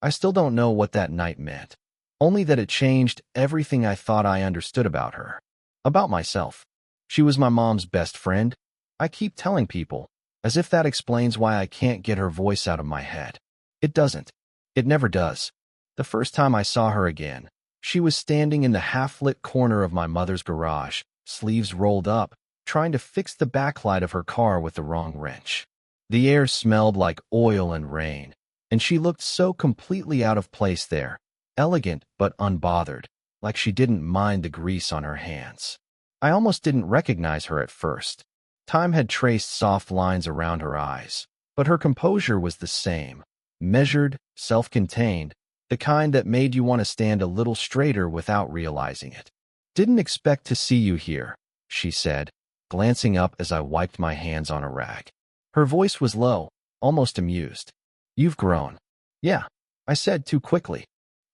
I still don't know what that night meant. Only that it changed everything I thought I understood about her. About myself. She was my mom's best friend. I keep telling people, as if that explains why I can't get her voice out of my head. It doesn't. It never does. The first time I saw her again, she was standing in the half-lit corner of my mother's garage, sleeves rolled up, trying to fix the backlight of her car with the wrong wrench. The air smelled like oil and rain, and she looked so completely out of place there, elegant but unbothered, like she didn't mind the grease on her hands. I almost didn't recognize her at first. Time had traced soft lines around her eyes, but her composure was the same, measured, self-contained, the kind that made you want to stand a little straighter without realizing it. "Didn't expect to see you here," she said, glancing up as I wiped my hands on a rag. Her voice was low, almost amused. "You've grown." "Yeah," I said too quickly.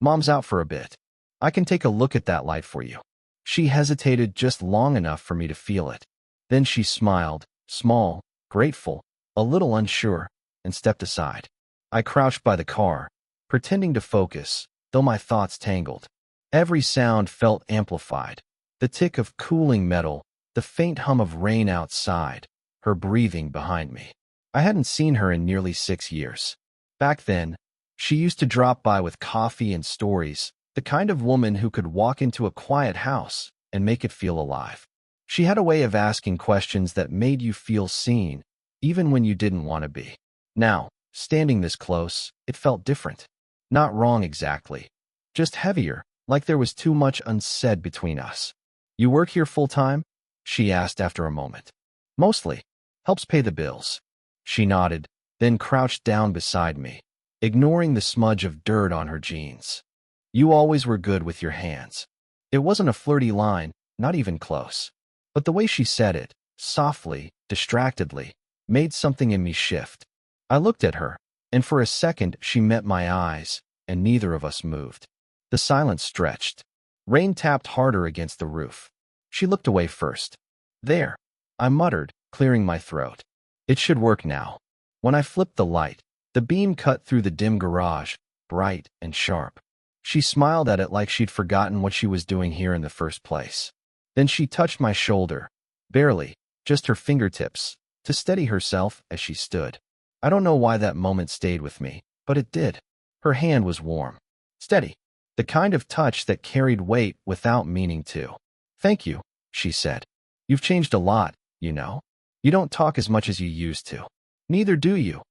"Mom's out for a bit. I can take a look at that light for you." She hesitated just long enough for me to feel it. Then she smiled, small, grateful, a little unsure, and stepped aside. I crouched by the car, pretending to focus, though my thoughts tangled. Every sound felt amplified. The tick of cooling metal, the faint hum of rain outside, her breathing behind me. I hadn't seen her in nearly 6 years. Back then, she used to drop by with coffee and stories, the kind of woman who could walk into a quiet house and make it feel alive. She had a way of asking questions that made you feel seen, even when you didn't want to be. Now, standing this close, it felt different. Not wrong exactly, just heavier, like there was too much unsaid between us. "You work here full-time?" she asked after a moment. "Mostly. Helps pay the bills." She nodded, then crouched down beside me, ignoring the smudge of dirt on her jeans. "You always were good with your hands." It wasn't a flirty line, not even close. But the way she said it, softly, distractedly, made something in me shift. I looked at her, and for a second she met my eyes, and neither of us moved. The silence stretched. Rain tapped harder against the roof. She looked away first. "There," I muttered, clearing my throat. It should work now. When I flipped the light, the beam cut through the dim garage, bright and sharp. She smiled at it like she'd forgotten what she was doing here in the first place. Then she touched my shoulder, barely, just her fingertips, to steady herself as she stood. I don't know why that moment stayed with me, but it did. Her hand was warm, steady, the kind of touch that carried weight without meaning to. "Thank you," she said. "You've changed a lot, you know. You don't talk as much as you used to." "Neither do you,"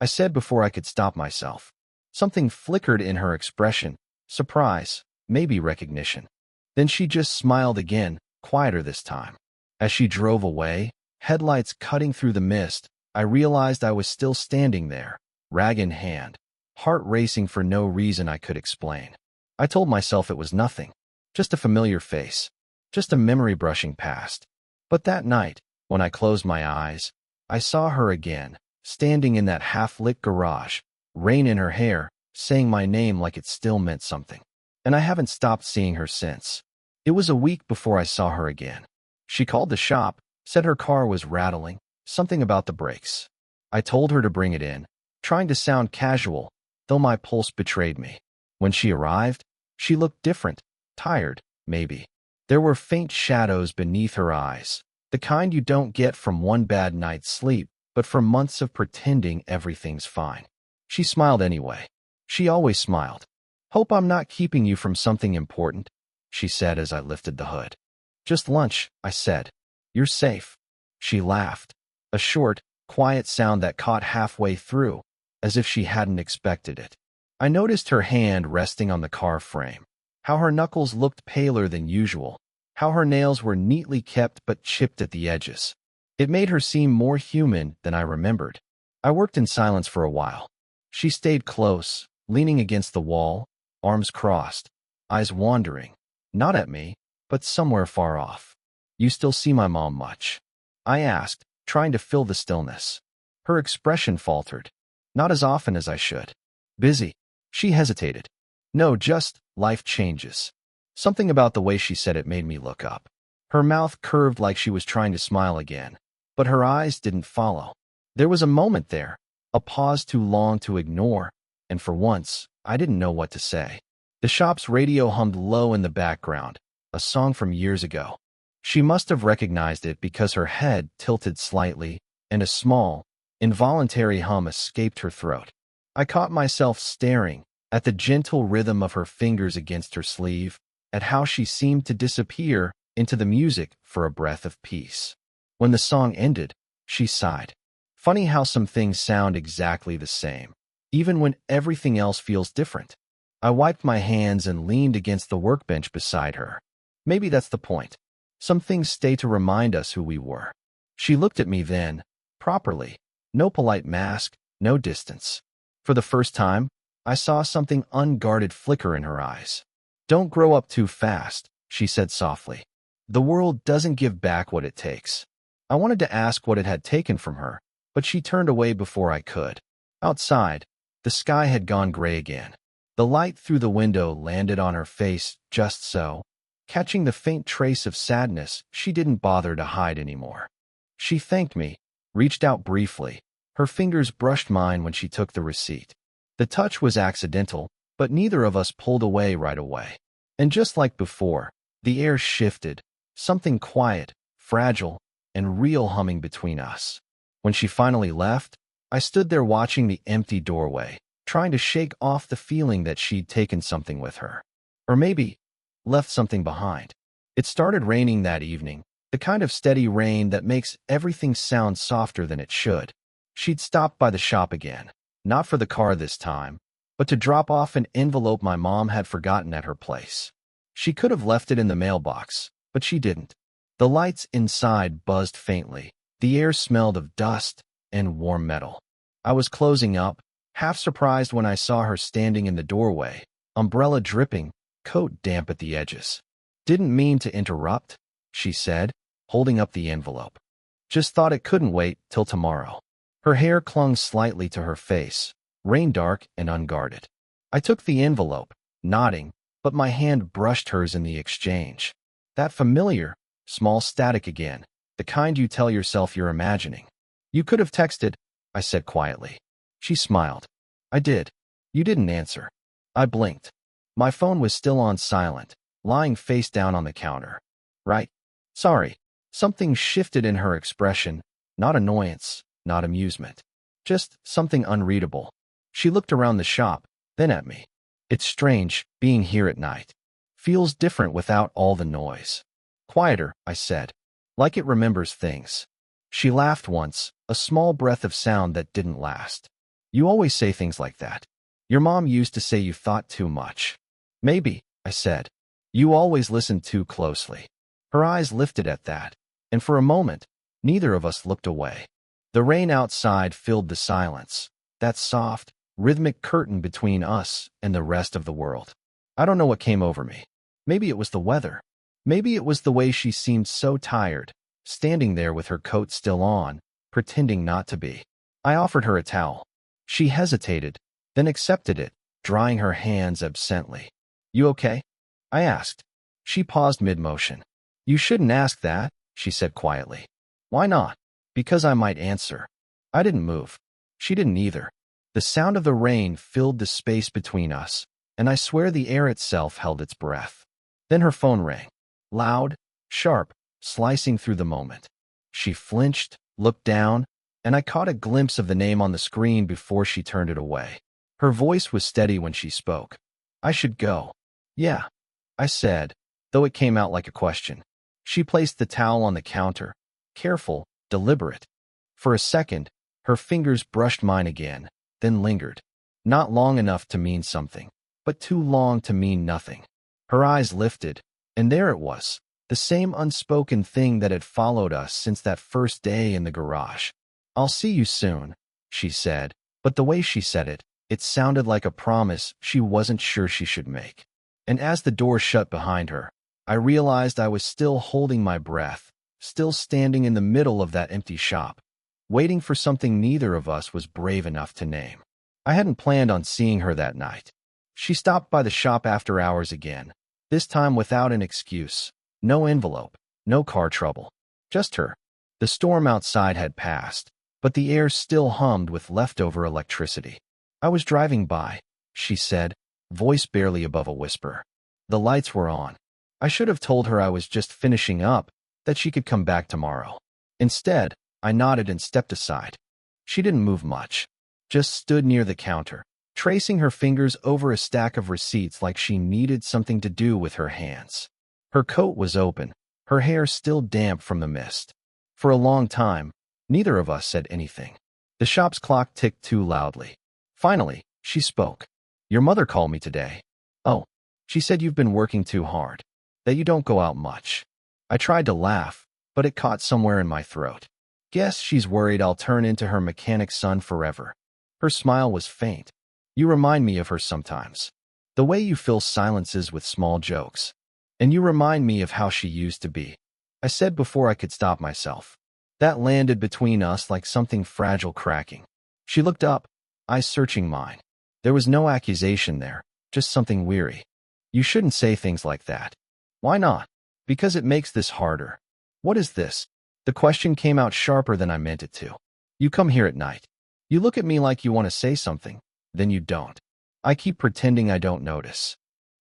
I said before I could stop myself. Something flickered in her expression, surprise, maybe recognition. Then she just smiled again, quieter this time. As she drove away, headlights cutting through the mist, I realized I was still standing there, rag in hand, heart racing for no reason I could explain. I told myself it was nothing, just a familiar face, just a memory brushing past. But that night, when I closed my eyes, I saw her again, standing in that half-lit garage, rain in her hair, saying my name like it still meant something. And I haven't stopped seeing her since. It was a week before I saw her again. She called the shop, said her car was rattling, something about the brakes. I told her to bring it in, trying to sound casual, though my pulse betrayed me. When she arrived, she looked different, tired, maybe. There were faint shadows beneath her eyes, the kind you don't get from one bad night's sleep, but from months of pretending everything's fine. She smiled anyway. She always smiled. "Hope I'm not keeping you from something important," she said as I lifted the hood. "Just lunch," I said. "You're safe." She laughed, a short, quiet sound that caught halfway through, as if she hadn't expected it. I noticed her hand resting on the car frame, how her knuckles looked paler than usual, how her nails were neatly kept but chipped at the edges. It made her seem more human than I remembered. I worked in silence for a while. She stayed close, leaning against the wall, arms crossed, eyes wandering, not at me, but somewhere far off. "You still see my mom much?" I asked, trying to fill the stillness. Her expression faltered. "Not as often as I should." "Busy?" She hesitated. "No, just life changes." Something about the way she said it made me look up. Her mouth curved like she was trying to smile again, but her eyes didn't follow. There was a moment there, a pause too long to ignore, and for once, I didn't know what to say. The shop's radio hummed low in the background, a song from years ago. She must have recognized it because her head tilted slightly, and a small, involuntary hum escaped her throat. I caught myself staring at the gentle rhythm of her fingers against her sleeve, at how she seemed to disappear into the music for a breath of peace. When the song ended, she sighed. Funny how some things sound exactly the same, even when everything else feels different. I wiped my hands and leaned against the workbench beside her. Maybe that's the point. Some things stay to remind us who we were. She looked at me then, properly. No polite mask, no distance. For the first time, I saw something unguarded flicker in her eyes. "Don't grow up too fast," she said softly. "The world doesn't give back what it takes." I wanted to ask what it had taken from her, but she turned away before I could. Outside, the sky had gone gray again. The light through the window landed on her face just so, catching the faint trace of sadness she didn't bother to hide anymore. She thanked me, reached out briefly. Her fingers brushed mine when she took the receipt. The touch was accidental, but neither of us pulled away right away. And just like before, the air shifted, something quiet, fragile, and real humming between us. When she finally left, I stood there watching the empty doorway, trying to shake off the feeling that she'd taken something with her. Or maybe left something behind. It started raining that evening, the kind of steady rain that makes everything sound softer than it should. She'd stopped by the shop again, not for the car this time, but to drop off an envelope my mom had forgotten at her place. She could have left it in the mailbox, but she didn't. The lights inside buzzed faintly. The air smelled of dust and warm metal. I was closing up, half surprised when I saw her standing in the doorway, umbrella dripping, coat damp at the edges. "Didn't mean to interrupt," she said, holding up the envelope. "Just thought it couldn't wait till tomorrow." Her hair clung slightly to her face, rain-dark and unguarded. I took the envelope, nodding, but my hand brushed hers in the exchange. That familiar, small static again, the kind you tell yourself you're imagining. "You could have texted," I said quietly. She smiled. "I did." "You didn't answer." I blinked. My phone was still on silent, lying face down on the counter. "Right. Sorry." Something shifted in her expression, not annoyance, not amusement. Just something unreadable. She looked around the shop, then at me. "It's strange, being here at night. Feels different without all the noise. Quieter," I said. "Like it remembers things." She laughed once, a small breath of sound that didn't last. "You always say things like that. Your mom used to say you thought too much." "Maybe," I said. "You always listened too closely." Her eyes lifted at that, and for a moment, neither of us looked away. The rain outside filled the silence, that soft, rhythmic curtain between us and the rest of the world. I don't know what came over me. Maybe it was the weather. Maybe it was the way she seemed so tired, standing there with her coat still on, pretending not to be. I offered her a towel. She hesitated, then accepted it, drying her hands absently. "You okay?" I asked. She paused mid-motion. "You shouldn't ask that," she said quietly. "Why not?" "Because I might answer." I didn't move. She didn't either. The sound of the rain filled the space between us, and I swear the air itself held its breath. Then her phone rang. Loud, sharp, slicing through the moment. She flinched, looked down, and I caught a glimpse of the name on the screen before she turned it away. Her voice was steady when she spoke. "I should go." "Yeah," I said, though it came out like a question. She placed the towel on the counter, careful, deliberate. For a second, her fingers brushed mine again, then lingered. Not long enough to mean something, but too long to mean nothing. Her eyes lifted, and there it was, the same unspoken thing that had followed us since that first day in the garage. "I'll see you soon," she said, but the way she said it, it sounded like a promise she wasn't sure she should make. And as the door shut behind her, I realized I was still holding my breath, still standing in the middle of that empty shop, waiting for something neither of us was brave enough to name. I hadn't planned on seeing her that night. She stopped by the shop after hours again, this time without an excuse. No envelope, no car trouble, just her. The storm outside had passed, but the air still hummed with leftover electricity. "I was driving by," she said, voice barely above a whisper. The lights were on. I should have told her I was just finishing up, that she could come back tomorrow. Instead, I nodded and stepped aside. She didn't move much, just stood near the counter, tracing her fingers over a stack of receipts like she needed something to do with her hands. Her coat was open, her hair still damp from the mist. For a long time, neither of us said anything. The shop's clock ticked too loudly. Finally, she spoke. "Your mother called me today." "Oh." "She said you've been working too hard, that you don't go out much." I tried to laugh, but it caught somewhere in my throat. "Guess she's worried I'll turn into her mechanic son forever." Her smile was faint. "You remind me of her sometimes. The way you fill silences with small jokes. And you remind me of how she used to be," I said before I could stop myself. That landed between us like something fragile cracking. She looked up, eyes searching mine. There was no accusation there, just something weary. "You shouldn't say things like that." "Why not?" "Because it makes this harder." "What is this?" The question came out sharper than I meant it to. "You come here at night. You look at me like you want to say something, then you don't. I keep pretending I don't notice."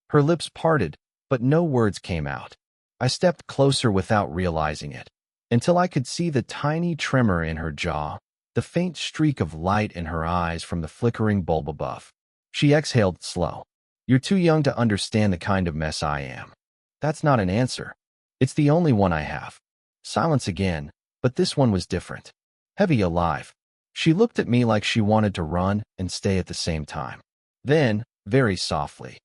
Her lips parted, but no words came out. I stepped closer without realizing it, until I could see the tiny tremor in her jaw, the faint streak of light in her eyes from the flickering bulb above. She exhaled slow. "You're too young to understand the kind of mess I am." That's not an answer. It's the only one I have. Silence again, but this one was different. Heavy, alive. She looked at me like she wanted to run and stay at the same time. Then, very softly,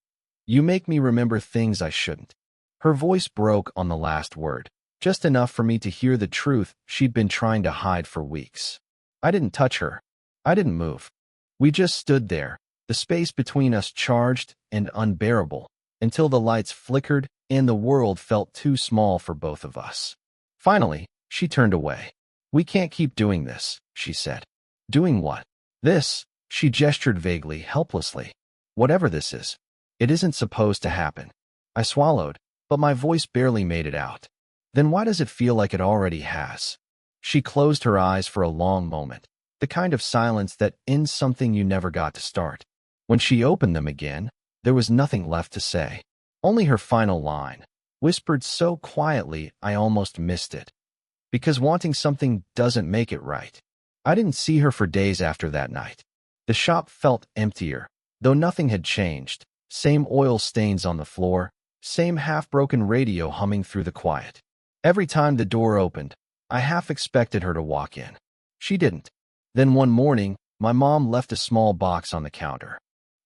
"You make me remember things I shouldn't." Her voice broke on the last word, just enough for me to hear the truth she'd been trying to hide for weeks. I didn't touch her. I didn't move. We just stood there, the space between us charged and unbearable, until the lights flickered and the world felt too small for both of us. Finally, she turned away. "We can't keep doing this," she said. "Doing what?" "This," she gestured vaguely, helplessly. "Whatever this is. It isn't supposed to happen." I swallowed, but my voice barely made it out. "Then why does it feel like it already has?" She closed her eyes for a long moment, the kind of silence that ends something you never got to start. When she opened them again, there was nothing left to say. Only her final line, whispered so quietly I almost missed it. "Because wanting something doesn't make it right." I didn't see her for days after that night. The shop felt emptier, though nothing had changed. Same oil stains on the floor, same half-broken radio humming through the quiet. Every time the door opened, I half expected her to walk in. She didn't. Then one morning, my mom left a small box on the counter.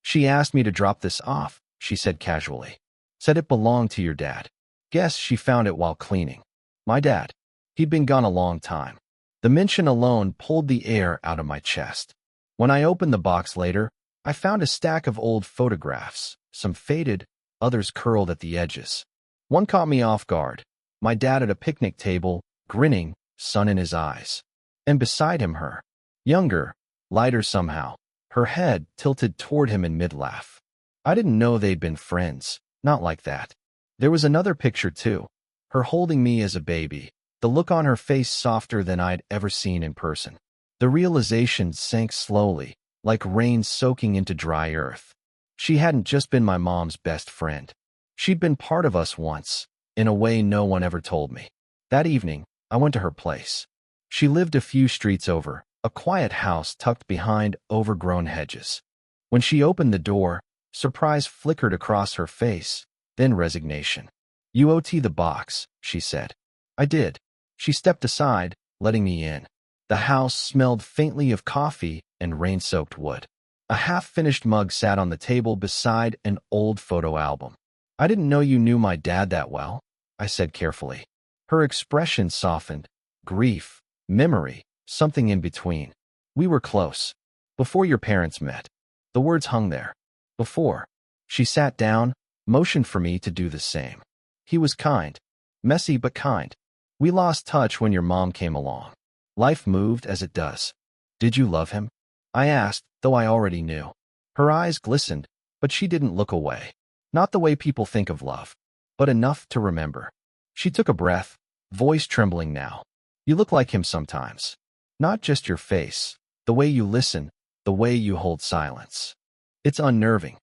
"She asked me to drop this off," she said casually. "Said it belonged to your dad. Guess she found it while cleaning." My dad. He'd been gone a long time. The mention alone pulled the air out of my chest. When I opened the box later, I found a stack of old photographs, some faded, others curled at the edges. One caught me off guard. My dad at a picnic table, grinning, sun in his eyes. And beside him her, younger, lighter somehow, her head tilted toward him in mid-laugh. I didn't know they'd been friends, not like that. There was another picture too, her holding me as a baby, the look on her face softer than I'd ever seen in person. The realization sank slowly, like rain soaking into dry earth. She hadn't just been my mom's best friend. She'd been part of us once, in a way no one ever told me. That evening, I went to her place. She lived a few streets over, a quiet house tucked behind overgrown hedges. When she opened the door, surprise flickered across her face, then resignation. "You OT the box," she said. I did. She stepped aside, letting me in. The house smelled faintly of coffee and rain-soaked wood. A half-finished mug sat on the table beside an old photo album. "I didn't know you knew my dad that well," I said carefully. Her expression softened. Grief, memory, something in between. "We were close. Before your parents met." The words hung there. Before. She sat down, motioned for me to do the same. "He was kind. Messy but kind. We lost touch when your mom came along. Life moved as it does." "Did you love him?" I asked, though I already knew. Her eyes glistened, but she didn't look away. Not the way people think of love, but enough to remember. She took a breath, voice trembling now. "You look like him sometimes. Not just your face, the way you listen, the way you hold silence. It's unnerving."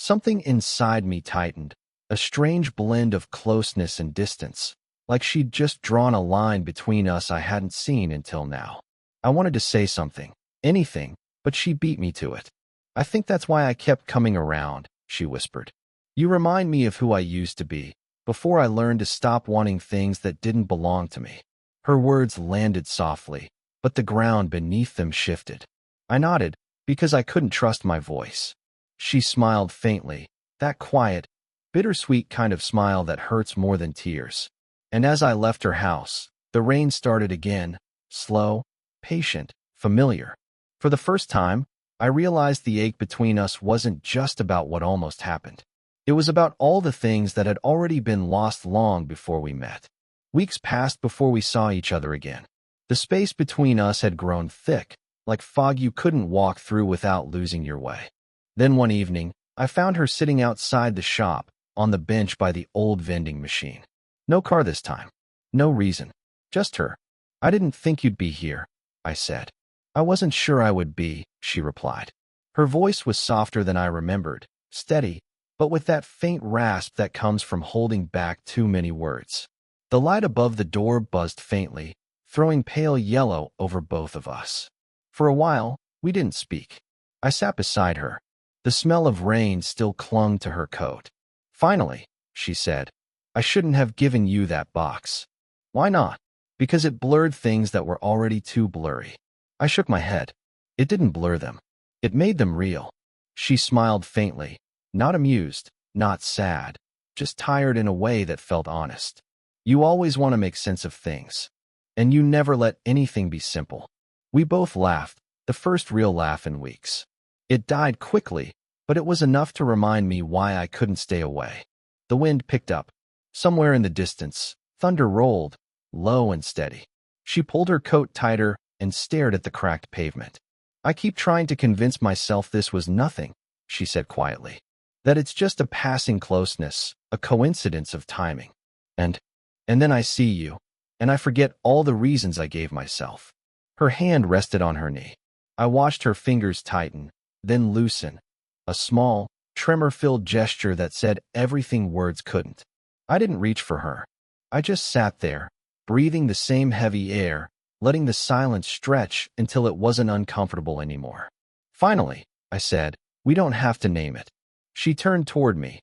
Something inside me tightened, a strange blend of closeness and distance, like she'd just drawn a line between us I hadn't seen until now. I wanted to say something, anything, but she beat me to it. I think that's why I kept coming around, she whispered. You remind me of who I used to be, before I learned to stop wanting things that didn't belong to me. Her words landed softly, but the ground beneath them shifted. I nodded, because I couldn't trust my voice. She smiled faintly, that quiet, bittersweet kind of smile that hurts more than tears. And as I left her house, the rain started again, slow, patient, familiar. For the first time, I realized the ache between us wasn't just about what almost happened. It was about all the things that had already been lost long before we met. Weeks passed before we saw each other again. The space between us had grown thick, like fog you couldn't walk through without losing your way. Then one evening, I found her sitting outside the shop, on the bench by the old vending machine. No car this time. No reason. Just her. I didn't think you'd be here, I said. I wasn't sure I would be, she replied. Her voice was softer than I remembered, steady, but with that faint rasp that comes from holding back too many words. The light above the door buzzed faintly, throwing pale yellow over both of us. For a while, we didn't speak. I sat beside her. The smell of rain still clung to her coat. Finally, she said, I shouldn't have given you that box. Why not? Because it blurred things that were already too blurry. I shook my head. It didn't blur them. It made them real. She smiled faintly, not amused, not sad, just tired in a way that felt honest. You always want to make sense of things. And you never let anything be simple. We both laughed, the first real laugh in weeks. It died quickly, but it was enough to remind me why I couldn't stay away. The wind picked up. Somewhere in the distance, thunder rolled, low and steady. She pulled her coat tighter and stared at the cracked pavement. I keep trying to convince myself this was nothing, she said quietly. That it's just a passing closeness, a coincidence of timing. And then I see you, and I forget all the reasons I gave myself. Her hand rested on her knee. I watched her fingers tighten, then loosen, a small, tremor-filled gesture that said everything words couldn't. I didn't reach for her. I just sat there, breathing the same heavy air, letting the silence stretch until it wasn't uncomfortable anymore. Finally, I said, we don't have to name it. She turned toward me,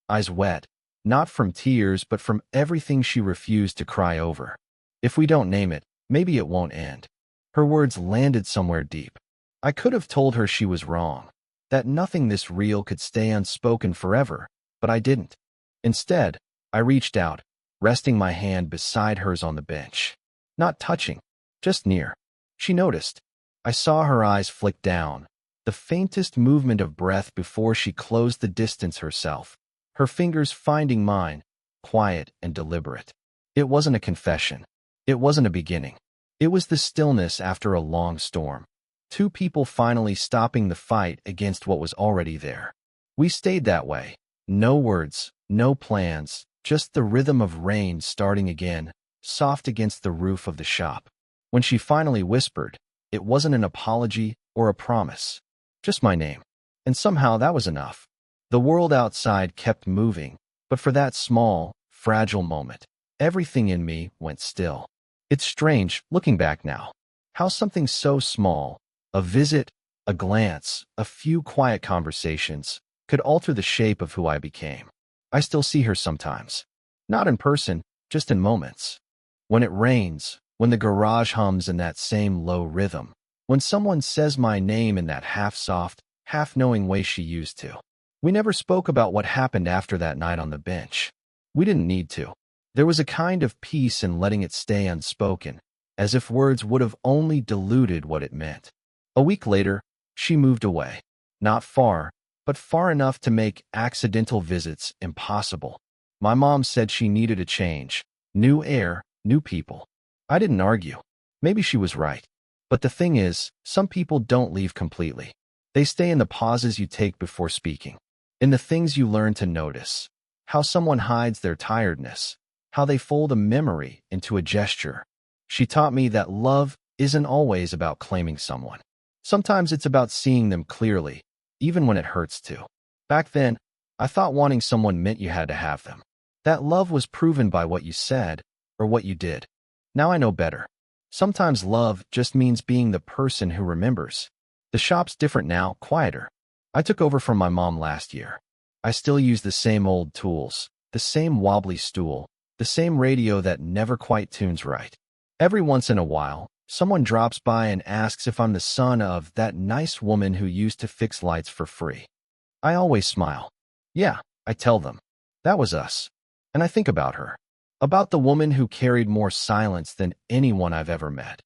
eyes wet, not from tears but from everything she refused to cry over. If we don't name it, maybe it won't end. Her words landed somewhere deep. I could have told her she was wrong, that nothing this real could stay unspoken forever, but I didn't. Instead, I reached out, resting my hand beside hers on the bench. Not touching, just near. She noticed. I saw her eyes flick down, the faintest movement of breath before she closed the distance herself, her fingers finding mine, quiet and deliberate. It wasn't a confession. It wasn't a beginning. It was the stillness after a long storm. Two people finally stopping the fight against what was already there. We stayed that way. No words, no plans, just the rhythm of rain starting again, soft against the roof of the shop. When she finally whispered, it wasn't an apology or a promise. Just my name. And somehow that was enough. The world outside kept moving, but for that small, fragile moment, everything in me went still. It's strange, looking back now, how something so small, a visit, a glance, a few quiet conversations, could alter the shape of who I became. I still see her sometimes. Not in person, just in moments. When it rains, when the garage hums in that same low rhythm, when someone says my name in that half-soft, half-knowing way she used to. We never spoke about what happened after that night on the bench. We didn't need to. There was a kind of peace in letting it stay unspoken, as if words would have only diluted what it meant. A week later, she moved away. Not far, but far enough to make accidental visits impossible. My mom said she needed a change. New air, new people. I didn't argue. Maybe she was right. But the thing is, some people don't leave completely. They stay in the pauses you take before speaking. In the things you learn to notice. How someone hides their tiredness. How they fold a memory into a gesture. She taught me that love isn't always about claiming someone. Sometimes it's about seeing them clearly, even when it hurts to. Back then, I thought wanting someone meant you had to have them. That love was proven by what you said or what you did. Now I know better. Sometimes love just means being the person who remembers. The shop's different now, quieter. I took over from my mom last year. I still use the same old tools, the same wobbly stool, the same radio that never quite tunes right. Every once in a while, someone drops by and asks if I'm the son of that nice woman who used to fix lights for free. I always smile. Yeah, I tell them. That was us. And I think about her. About the woman who carried more silence than anyone I've ever met.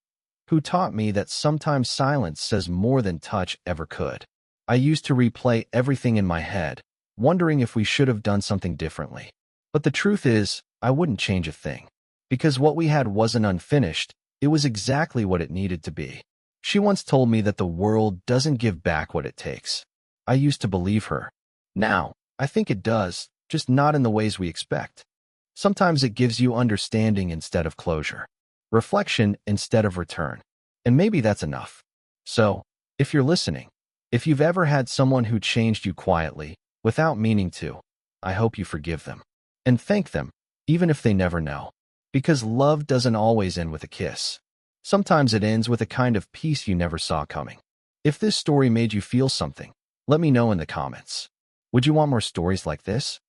Who taught me that sometimes silence says more than touch ever could. I used to replay everything in my head, wondering if we should have done something differently. But the truth is, I wouldn't change a thing. Because what we had wasn't unfinished, it was exactly what it needed to be. She once told me that the world doesn't give back what it takes. I used to believe her. Now, I think it does, just not in the ways we expect. Sometimes it gives you understanding instead of closure, reflection instead of return. And maybe that's enough. So, if you're listening, if you've ever had someone who changed you quietly, without meaning to, I hope you forgive them. And thank them, even if they never know. Because love doesn't always end with a kiss. Sometimes it ends with a kind of peace you never saw coming. If this story made you feel something, let me know in the comments. Would you want more stories like this?